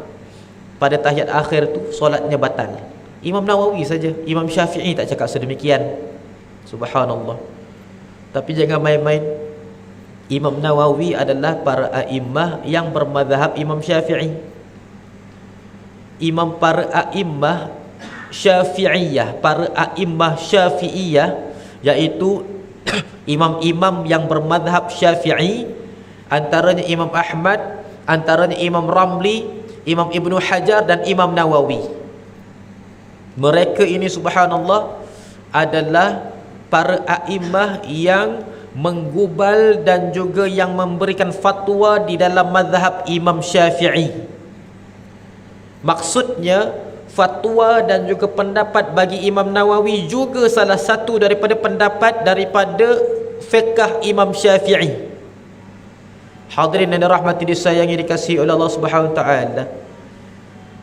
pada tahiyat akhir tu, solatnya batal. Imam Nawawi saja. Imam Syafi'i tak cakap sedemikian. Subhanallah. Tapi jangan main-main. Imam Nawawi adalah para a'immah yang bermazhab Imam Syafi'i. Para a'immah Syafi'iyah, para a'immah Syafi'iyah, iaitu imam-imam yang bermazhab Syafi'i, antaranya Imam Ahmad, antaranya Imam Ramli, Imam Ibnu Hajar dan Imam Nawawi. Mereka ini subhanallah adalah para a'immah yang menggubal dan juga yang memberikan fatwa di dalam mazhab Imam Syafi'i. Maksudnya fatwa dan juga pendapat bagi Imam Nawawi juga salah satu daripada pendapat daripada fiqh Imam Syafi'i. Hadirin yang dirahmati disayangi dikasihi oleh Allah Subhanahu wa taala.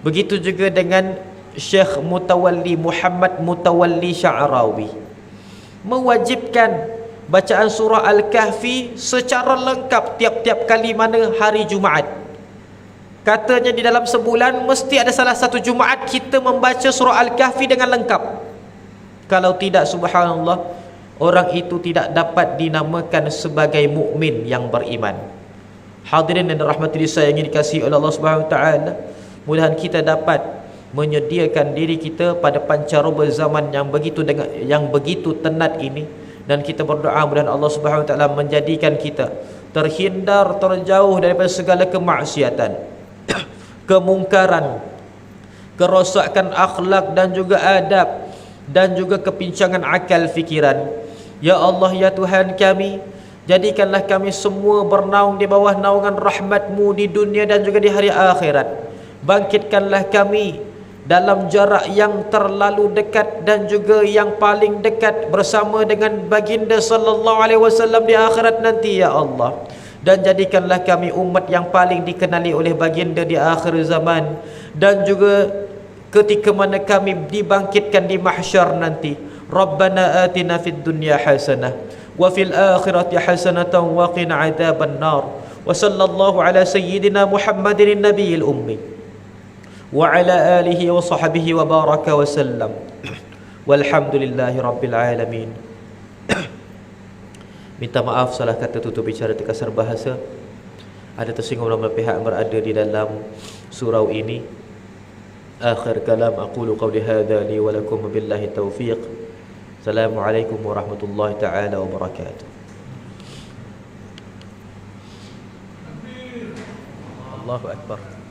Begitu juga dengan Syekh Mutawalli Muhammad Mutawalli Sya'rawi, mewajibkan bacaan surah Al-Kahfi secara lengkap tiap-tiap kali mana hari Jumaat. Katanya di dalam sebulan mesti ada salah satu Jumaat kita membaca surah Al-Kahfi dengan lengkap. Kalau tidak, subhanallah, orang itu tidak dapat dinamakan sebagai mukmin yang beriman. Hadirin yang dirahmati disayangi dikasihi oleh Allah Subhanahu wa taala, mudah-mudahan kita dapat menyediakan diri kita pada pancaroba zaman yang begitu tenat ini, dan kita berdoa mudah-mudahan Allah Subhanahu wa taala menjadikan kita terhindar, terjauh daripada segala kemaksiatan, kemungkaran, kerosakan akhlak dan juga adab, dan juga kepincangan akal fikiran. Ya Allah, ya Tuhan kami, jadikanlah kami semua bernaung di bawah naungan rahmat-Mu di dunia dan juga di hari akhirat. Bangkitkanlah kami dalam jarak yang terlalu dekat dan juga yang paling dekat bersama dengan baginda sallallahu alaihi wasallam di akhirat nanti ya Allah. Dan jadikanlah kami umat yang paling dikenali oleh baginda di akhir zaman, dan juga ketika mana kami dibangkitkan di mahsyar nanti. Rabbana atina fid dunya hasanah wa fil akhirati hasanatan wa qina adzaban nar. Wa sallallahu ala sayyidina Muhammadin nabiyil ummi wa ala alihi wa sahbihi wa baraka wa sallam. Walhamdulillahi rabbil alamin. Minta maaf salah kata tutur bicara terkasar bahasa, ada tersinggung dalam pihak berada di dalam surau ini. Akhir kalam aqulu qawli hadha li wa lakum billahi taufiq. Assalamualaikum warahmatullahi taala wabarakatuh. Allahu akbar.